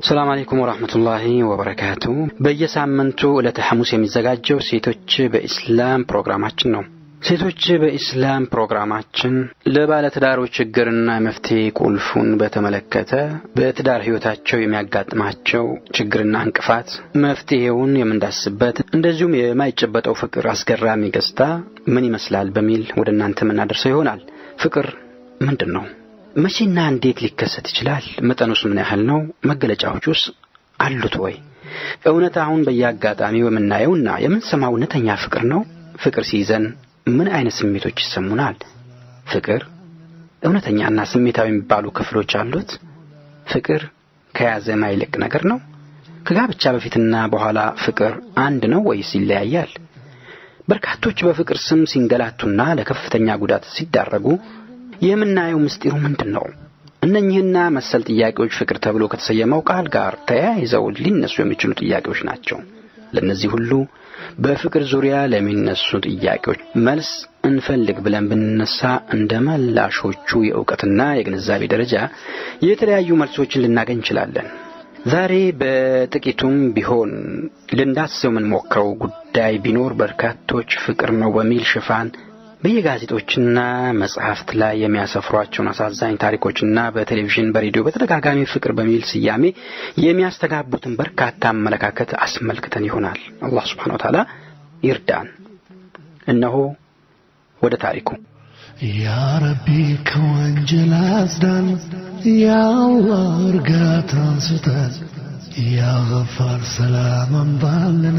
السلام عليكم ورحمة الله وبركاته በየሳምንቱ ዕለተ ሐሙስ የሚዘጋጀው ሴቶች በእስላም ፕሮግራማችን ነው። ሴቶች በእስላም ፕሮግራማችን ለባለትዳሮች ችግርና መፍትሄ ቁልፉን በተመለከተ በትዳር ህይወታቸው የሚያጋጥማቸው ችግርና እንቅፋት መፍትሄውን የምንዳስበት እንደዚሁም የማይጨበጠው ፍቅር አስገራሚ ገጽታ ምን ይመስላል በሚል ወደ እናንተ የምናደርሰው ይሆናል። ፍቅር ምንድነው? መቼና እንዴት ሊከሰት ይችላል? መጠኑስ ምን ያህል ነው? መገለጫዎቹስ አሉት ወይ? እውነታውን በየአጋጣሚው የምናየውና የምንሰማው እውነተኛ ፍቅር ነው? ፍቅር ሲይዘን ምን አይነት ስሜቶች ይሰሙናል? ፍቅር እውነተኛና ስሜታዊ የሚባሉ ክፍሎች አሉት? ፍቅር ከያዘ ማይለቅ ነገር ነው? ከጋብቻ በፊትና በኋላ ፍቅር አንድ ነው ወይስ ይለያያል? በርካቶች በፍቅር ስም ሲንገላቱና ለከፍተኛ ጉዳት ሲዳረጉ የምናየው ምስጢሩ ምንድነው? እነኚህና መሰል ጥያቄዎች ፍቅር ተብሎ ከተሰየመው ቃል ጋር ተያይዘው ሊነሱ የሚችሉ ጥያቄዎች ናቸው። ለነዚህ ሁሉ በፍቅር ዙሪያ ለሚነሱ ጥያቄዎች መልስ እንፈልግ ብለን ብንነሳ እንደመላሾቹ የዕውቀትና የግንዛቤ ደረጃ የተለያዩ መልሶችን ልናገኝ እንችላለን። ዛሬ በጥቂቱም ቢሆን ልንዳስሰው የምንሞክረው ጉዳይ ቢኖር በርካቶች ፍቅር ነው በሚል ሽፋን በየጋዜጦችና መጽሐፍት ላይ የሚያሰፍሯቸውን አሳዛኝ ታሪኮችና በቴሌቪዥን በሬዲዮ በተደጋጋሚ ፍቅር በሚል ስያሜ የሚያስተጋቡትን በርካታ አመለካከት አስመልክተን ይሆናል። አላህ Subhanahu Wa Ta'ala ይርዳን። እነሆ ወደ ታሪኩ። ያ ረቢ ከወንጀል አጽዳን፣ ያ አላህ እርጋታን ስጠን፣ ያ ገፋር ሰላም አምጣልን፣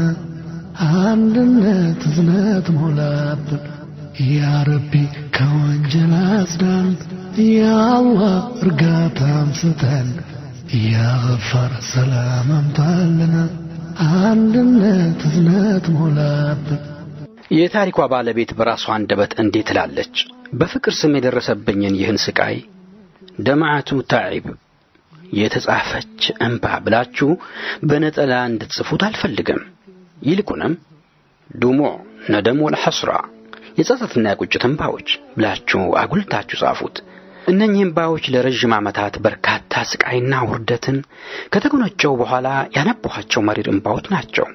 አንድነት እዝነት ሞላብን። ያ ረቢ ከወንጀል አጽዳን፣ ያ አላህ እርጋታን ስጠን፣ ያ ገፋር ሰላም አምጣልን፣ አንድነት እዝነት ሞላብን። የታሪኳ ባለቤት በራሷ አንደበት እንዴት ትላለች? በፍቅር ስም የደረሰብኝን ይህን ስቃይ ደማዓቱ ታዒብ የተጻፈች እንባ ብላችሁ በነጠላ እንድትጽፉት አልፈልግም። ይልቁንም ዱሙዕ ነደም ወልሐስራ የጸጸትና የቁጭት እንባዎች ብላችሁ አጉልታችሁ ጻፉት። እነኚህ እንባዎች ለረጅም ዓመታት በርካታ ስቃይና ውርደትን ከተጎነጨው በኋላ ያነቧቸው መሪር እንባዎች ናቸው።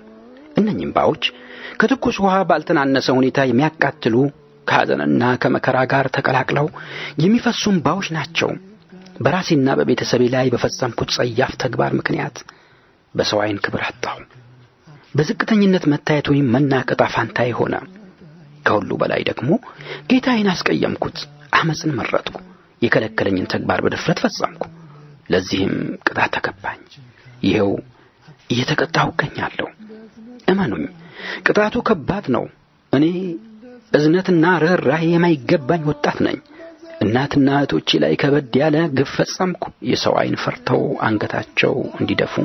እነኚህ እንባዎች ከትኩስ ውሃ ባልተናነሰ ሁኔታ የሚያቃጥሉ ከሐዘንና ከመከራ ጋር ተቀላቅለው የሚፈሱ እንባዎች ናቸው። በራሴና በቤተሰቤ ላይ በፈጸምኩት ጸያፍ ተግባር ምክንያት በሰው ዓይን ክብር አጣሁ። በዝቅተኝነት መታየት ወይም መናቀጥ ፋንታዬ ሆነ። ከሁሉ በላይ ደግሞ ጌታዬን አስቀየምኩት፣ አመጽን መረጥኩ፣ የከለከለኝን ተግባር በድፍረት ፈጸምኩ። ለዚህም ቅጣት ተገባኝ። ይሄው እየተቀጣሁ እገኛለሁ። እመኑኝ፣ ቅጣቱ ከባድ ነው። እኔ እዝነትና ርህራሄ የማይገባኝ ወጣት ነኝ። እናትና እህቶቼ ላይ ከበድ ያለ ግፍ ፈጸምኩ። የሰው ዓይን ፈርተው አንገታቸው እንዲደፉ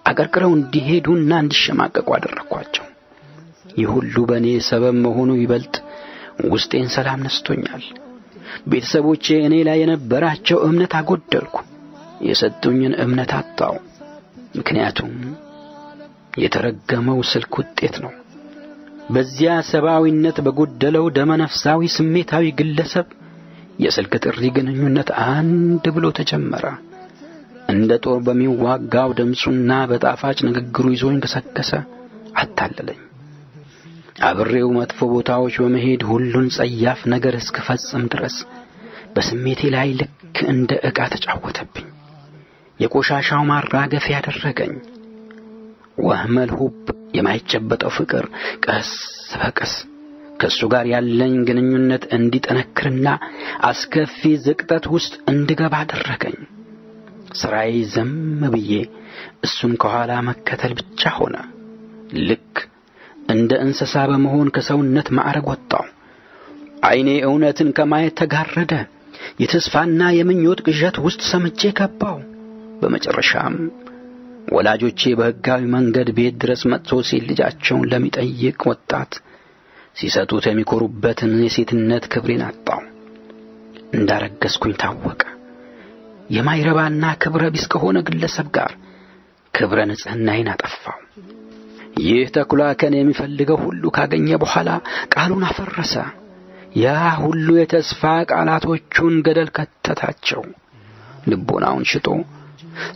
አቀርቅረው እንዲሄዱና እንዲሸማቀቁ አደረኳቸው። ይህ ሁሉ በእኔ ሰበብ መሆኑ ይበልጥ ውስጤን ሰላም ነስቶኛል። ቤተሰቦቼ እኔ ላይ የነበራቸው እምነት አጎደልኩ። የሰጡኝን እምነት አጣው። ምክንያቱም የተረገመው ስልክ ውጤት ነው። በዚያ ሰብአዊነት በጎደለው ደመነፍሳዊ ስሜታዊ ግለሰብ የስልክ ጥሪ ግንኙነት አንድ ብሎ ተጀመረ። እንደ ጦር በሚዋጋው ድምፁና በጣፋጭ ንግግሩ ይዞኝ ገሰገሰ፣ አታለለኝ። አብሬው መጥፎ ቦታዎች በመሄድ ሁሉን ጸያፍ ነገር እስክፈጽም ድረስ በስሜቴ ላይ ልክ እንደ ዕቃ ተጫወተብኝ። የቆሻሻው ማራገፊያ ያደረገኝ። ወህመል ሁብ የማይጨበጠው ፍቅር ቀስ በቀስ ከሱ ጋር ያለኝ ግንኙነት እንዲጠነክርና አስከፊ ዝቅጠት ውስጥ እንድገባ አደረገኝ። ስራዬ ዝም ብዬ እሱን ከኋላ መከተል ብቻ ሆነ። ልክ እንደ እንስሳ በመሆን ከሰውነት ማዕረግ ወጣው። ዓይኔ እውነትን ከማየት ተጋረደ። የተስፋና የምኞት ቅዠት ውስጥ ሰምጬ ገባሁ። በመጨረሻም ወላጆቼ በሕጋዊ መንገድ ቤት ድረስ መጥቶ ሴት ልጃቸውን ለሚጠይቅ ወጣት ሲሰጡት የሚኮሩበትን የሴትነት ክብሬን አጣሁ። እንዳረገዝኩኝ ታወቀ። የማይረባና ክብረ ቢስ ከሆነ ግለሰብ ጋር ክብረ ንጽሕናዬን አጠፋው። ይህ ተኩላ ከኔ የሚፈልገው ሁሉ ካገኘ በኋላ ቃሉን አፈረሰ። ያ ሁሉ የተስፋ ቃላቶቹን ገደል ከተታቸው። ልቦናውን ሽጦ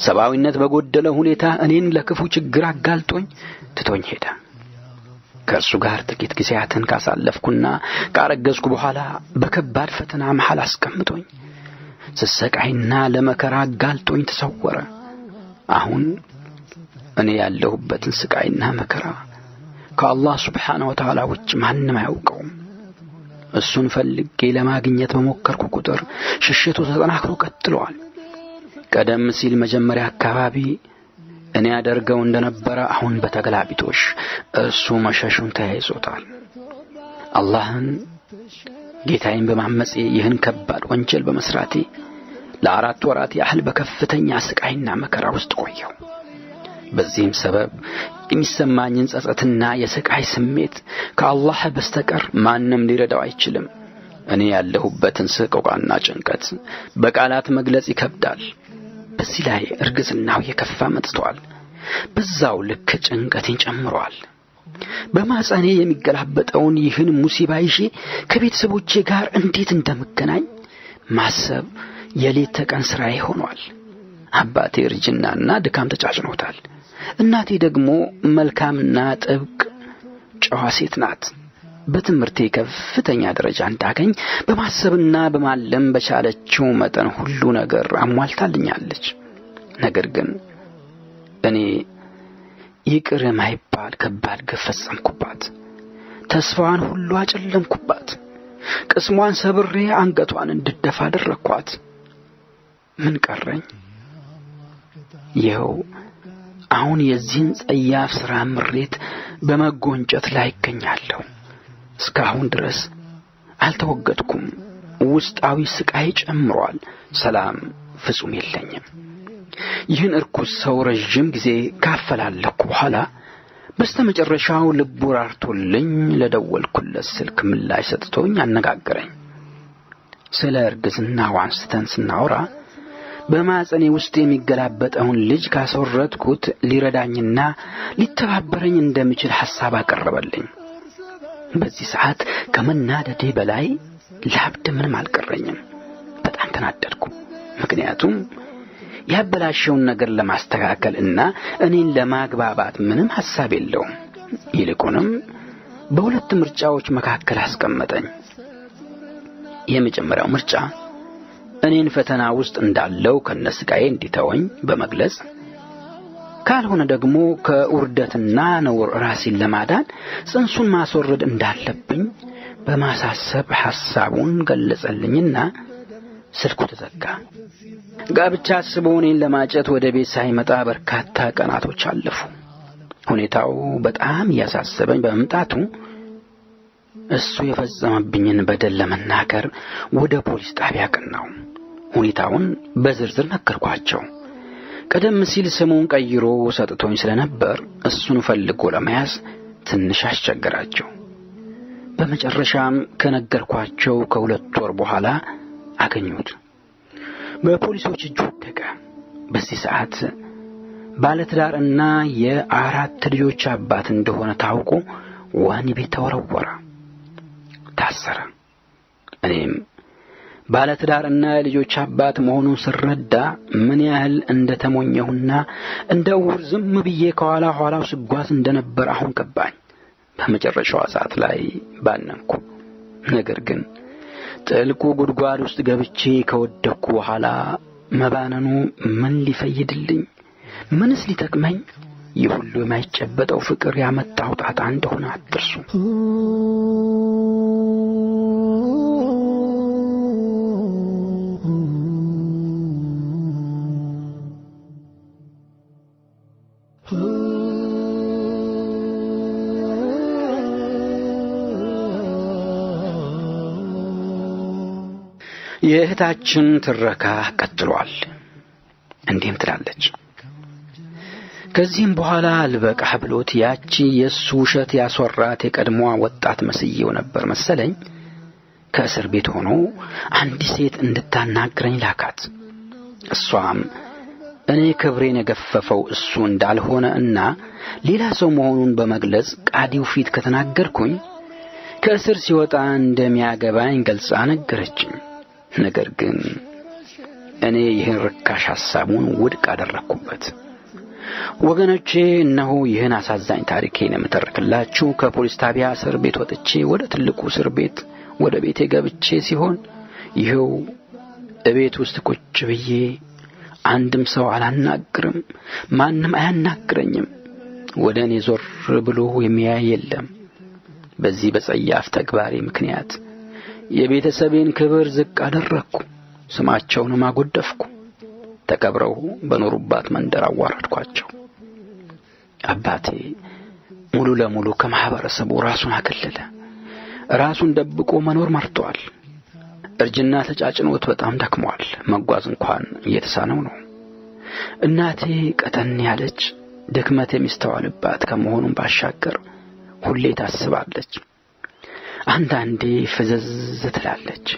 ሰብአዊነት በጎደለ ሁኔታ እኔን ለክፉ ችግር አጋልጦኝ ትቶኝ ሄደ። ከእርሱ ጋር ጥቂት ጊዜያትን ካሳለፍኩና ካረገዝኩ በኋላ በከባድ ፈተና መሃል አስቀምጦኝ ስሰቃይና ለመከራ አጋልጦኝ ተሰወረ። አሁን እኔ ያለሁበትን ስቃይና መከራ ከአላህ ሱብሓነሁ ወተዓላ ውጭ ማንም አያውቀውም። እሱን ፈልጌ ለማግኘት በሞከርኩ ቁጥር ሽሽቱ ተጠናክሮ ቀጥሏል። ቀደም ሲል መጀመሪያ አካባቢ እኔ ያደርገው እንደነበረ አሁን በተገላቢጦሽ እሱ መሸሹን ተያይዞታል። አላህን ጌታዬን በማመጼ ይህን ከባድ ወንጀል በመስራቴ ለ4 ወራት ያህል በከፍተኛ ስቃይና መከራ ውስጥ ቆየሁ። በዚህም ሰበብ የሚሰማኝን ጸጸትና የስቃይ ስሜት ከአላህ በስተቀር ማንም ሊረዳው አይችልም። እኔ ያለሁበትን ስቃይና ጭንቀት በቃላት መግለጽ ይከብዳል። በዚህ ላይ እርግዝናው የከፋ መጥቷል። በዛው ልክ ጭንቀቴን ጨምሯል። በማህፀኔ የሚገላበጠውን ይህን ሙሲባ ይዤ ከቤተሰቦቼ ጋር እንዴት እንደምገናኝ ማሰብ የሌት ተቀን ስራዬ ሆኗል። አባቴ እርጅናና ድካም ተጫጭኖታል። እናቴ ደግሞ መልካምና ጥብቅ ጨዋ ሴት ናት። በትምህርቴ ከፍተኛ ደረጃ እንዳገኝ በማሰብና በማለም በቻለችው መጠን ሁሉ ነገር አሟልታልኛለች። ነገር ግን እኔ ይቅር የማይባል ከባድ ግፍ ፈጸምኩባት። ተስፋዋን ሁሉ አጨለምኩባት። ቅስሟን ሰብሬ አንገቷን እንድትደፋ አደረኳት። ምን ቀረኝ? ይኸው አሁን የዚህን ጸያፍ ሥራ ምሬት በመጎንጨት ላይ እገኛለሁ። እስካሁን ድረስ አልተወገድኩም። ውስጣዊ ስቃይ ጨምሯል። ሰላም ፍጹም የለኝም። ይህን እርኩስ ሰው ረጅም ጊዜ ካፈላለኩ በኋላ በስተመጨረሻው ልቡ ራርቶልኝ ለደወልኩለት ስልክ ምላሽ ሰጥቶኝ አነጋገረኝ። ስለ እርግዝናው አንስተን ስናወራ በማህፀኔ ውስጥ የሚገላበጠውን ልጅ ካስወረድኩት ሊረዳኝና ሊተባበረኝ እንደሚችል ሐሳብ አቀረበልኝ። በዚህ ሰዓት ከመናደዴ በላይ ላብድ ምንም አልቀረኝም። በጣም ተናደድኩ። ምክንያቱም ያበላሸውን ነገር ለማስተካከል እና እኔን ለማግባባት ምንም ሐሳብ የለውም። ይልቁንም በሁለት ምርጫዎች መካከል አስቀመጠኝ። የመጀመሪያው ምርጫ እኔን ፈተና ውስጥ እንዳለው ከነስቃዬ እንዲተወኝ በመግለጽ፣ ካልሆነ ደግሞ ከውርደትና ነውር ራሴን ለማዳን ጽንሱን ማስወረድ እንዳለብኝ በማሳሰብ ሐሳቡን ገለጸልኝና ስልኩ ተዘጋ። ጋብቻ አስቦ እኔን ለማጨት ወደ ቤት ሳይመጣ በርካታ ቀናቶች አለፉ። ሁኔታው በጣም ያሳሰበኝ በመምጣቱ እሱ የፈጸመብኝን በደል ለመናገር ወደ ፖሊስ ጣቢያ ቀናው። ሁኔታውን በዝርዝር ነገርኳቸው። ቀደም ሲል ስሙን ቀይሮ ሰጥቶኝ ስለነበር እሱን ፈልጎ ለመያዝ ትንሽ አስቸገራቸው። በመጨረሻም ከነገርኳቸው ከ2 ወር በኋላ አገኙት። በፖሊሶች እጅ ወደቀ። በዚህ ሰዓት ባለትዳርና የ4 ልጆች አባት እንደሆነ ታውቆ ወህኒ ቤት ተወረወረ፣ ታሰረ። እኔም ባለትዳርና የልጆች አባት መሆኑን ስረዳ ምን ያህል እንደተሞኘሁና እንደ ዕውር ዝም ብዬ ከኋላው ስጓዝ እንደነበር አሁን ገባኝ። በመጨረሻው ሰዓት ላይ ባነንኩ። ነገር ግን ጥልቁ ጉድጓድ ውስጥ ገብቼ ከወደቅኩ በኋላ መባነኑ ምን ሊፈይድልኝ፣ ምንስ ሊጠቅመኝ? ይህ ሁሉ የማይጨበጠው ፍቅር ያመጣው ጣጣ እንደሆነ አትርሱ። የእህታችን ትረካ ቀጥሏል። እንዲህም ትላለች። ከዚህም በኋላ አልበቃህ ብሎት ያቺ የሱ ውሸት ያስወራት የቀድሞዋ ወጣት መስየው ነበር መሰለኝ ከእስር ቤት ሆኖ አንዲት ሴት እንድታናግረኝ ላካት። እሷም እኔ ክብሬን የገፈፈው እሱ እንዳልሆነ እና ሌላ ሰው መሆኑን በመግለጽ ቃዲው ፊት ከተናገርኩኝ ከእስር ሲወጣ እንደሚያገባኝ ገልጻ ነገረችኝ። ነገር ግን እኔ ይህን ርካሽ ሐሳቡን ውድቅ አደረኩበት። ወገኖቼ እነሆ ይህን አሳዛኝ ታሪኬን የምተርክላችሁ ከፖሊስ ጣቢያ እስር ቤት ወጥቼ ወደ ትልቁ እስር ቤት ወደ ቤቴ ገብቼ ሲሆን ይሄው እቤት ውስጥ ቁጭ ብዬ አንድም ሰው አላናግርም፣ ማንም አያናግረኝም፣ ወደ እኔ ዞር ብሎ የሚያይ የለም። በዚህ በጸያፍ ተግባሬ ምክንያት የቤተሰቤን ክብር ዝቅ አደረኩ፣ ስማቸውንም አጎደፍኩ፣ ተከብረው በኖሩባት መንደር አዋረድኳቸው። አባቴ ሙሉ ለሙሉ ከማህበረሰቡ ራሱን አገለለ። ራሱን ደብቆ መኖር መርጧል። እርጅና ተጫጭኖት በጣም ደክሟል። መጓዝ እንኳን እየተሳነው ነው። እናቴ ቀጠን ያለች ድክመት የሚስተዋልባት ከመሆኑም ባሻገር ሁሌ ታስባለች። አንዳንዴ ፍዝዝ ትላለች።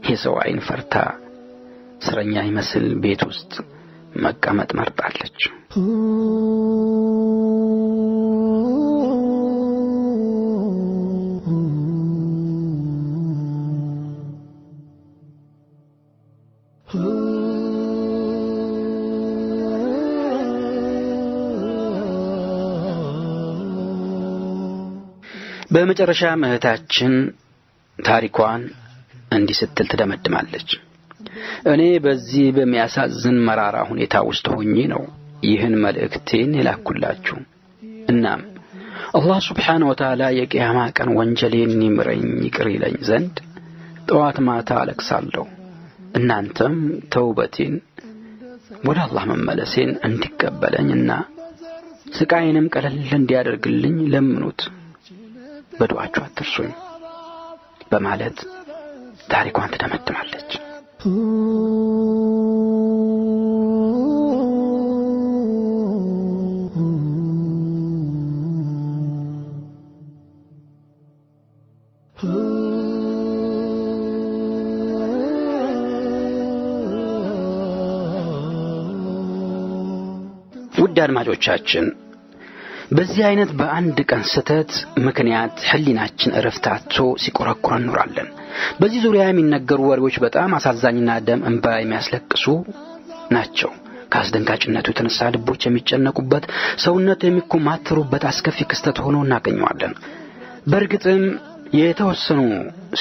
የሰው ዓይን ፈርታ እስረኛ ይመስል ቤት ውስጥ መቀመጥ መርጣለች። በመጨረሻ እህታችን ታሪኳን እንዲህ ስትል ትደመድማለች። እኔ በዚህ በሚያሳዝን መራራ ሁኔታ ውስጥ ሆኜ ነው ይህን መልእክቴን የላኩላችሁ። እናም አላህ Subhanahu Wa Ta'ala የቂያማ ቀን ወንጀሌን ይምረኝ ይቅር ይለኝ ዘንድ ጠዋት ማታ አለቅሳለሁ። እናንተም ተውበቴን ወደ አላህ መመለሴን እንዲቀበለኝና ስቃይንም ቀለል እንዲያደርግልኝ ለምኑት፣ በዱዓችሁ አትርሱኝ በማለት ታሪኳን ትደመድማለች። ውድ አድማጮቻችን በዚህ አይነት በአንድ ቀን ስተት ምክንያት ህሊናችን እረፍታቶ ሲቆረቆር እንኖራለን። በዚህ ዙሪያ የሚነገሩ ወሬዎች በጣም አሳዛኝና ደም እንባ የሚያስለቅሱ ናቸው። ከአስደንጋጭነቱ የተነሳ ልቦች የሚጨነቁበት፣ ሰውነት የሚኮማተሩበት አስከፊ ክስተት ሆኖ እናገኘዋለን። በእርግጥም የተወሰኑ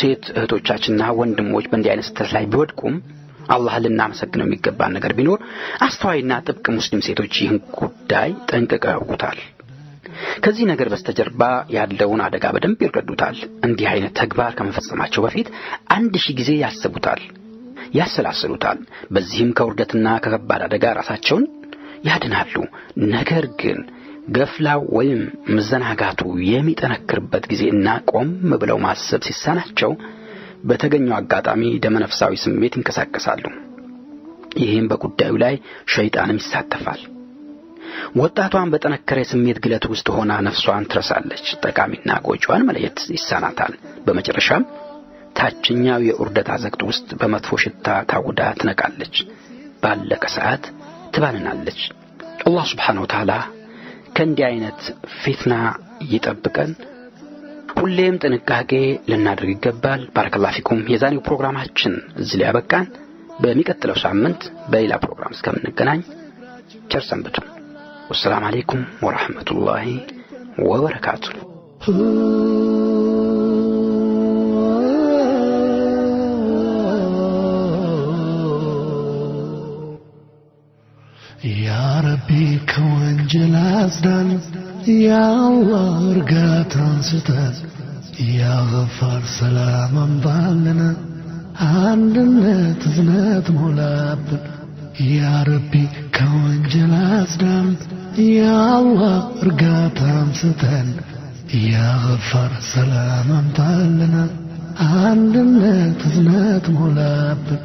ሴት እህቶቻችንና ወንድሞች በእንዲህ አይነት ስተት ላይ ቢወድቁም አላህ ልናመሰግነው የሚገባን ነገር ቢኖር አስተዋይና ጥብቅ ሙስሊም ሴቶች ይህን ጉዳይ ጠንቅቀው ያውቁታል። ከዚህ ነገር በስተጀርባ ያለውን አደጋ በደንብ ይረዱታል። እንዲህ አይነት ተግባር ከመፈጸማቸው በፊት 1000 ጊዜ ያስቡታል፣ ያሰላስሉታል። በዚህም ከውርደትና ከከባድ አደጋ ራሳቸውን ያድናሉ። ነገር ግን ገፍላው ወይም መዘናጋቱ የሚጠነክርበት ጊዜና ቆም ብለው ማሰብ ሲሳናቸው በተገኘው አጋጣሚ ደመነፍሳዊ ስሜት ይንቀሳቀሳሉ። ይህም በጉዳዩ ላይ ሸይጣንም ይሳተፋል። ወጣቷን በጠነከረ ስሜት ግለት ውስጥ ሆና ነፍሷን ትረሳለች። ጠቃሚና ጎጂዋን መለየት ይሳናታል። በመጨረሻም ታችኛው የውርደት አዘቅት ውስጥ በመጥፎ ሽታ ታውዳ ትነቃለች። ባለቀ ሰዓት ትባንናለች። አላህ Subhanahu Wa Ta'ala ከእንዲህ አይነት ፊትና ይጠብቀን። ሁሌም ጥንቃቄ ልናደርግ ይገባል። ባረከላሁ ፊኩም። የዛሬው ፕሮግራማችን እዚህ ላይ ያበቃን። በሚቀጥለው ሳምንት በሌላ ፕሮግራም እስከምንገናኝ ቸር ሰንብቱ። والسلام عليكم ورحمة الله وبركاته. يا ربي كوانجل أزدان يا الله ارقاتان ستان يا غفار سلاما بالنا عندنا تزنات مولابن يا ربي كوانجل أزدان يا الله ارقاتان ستان يا غفار سلاما بالنا አንድነት እዝነት ሞላብን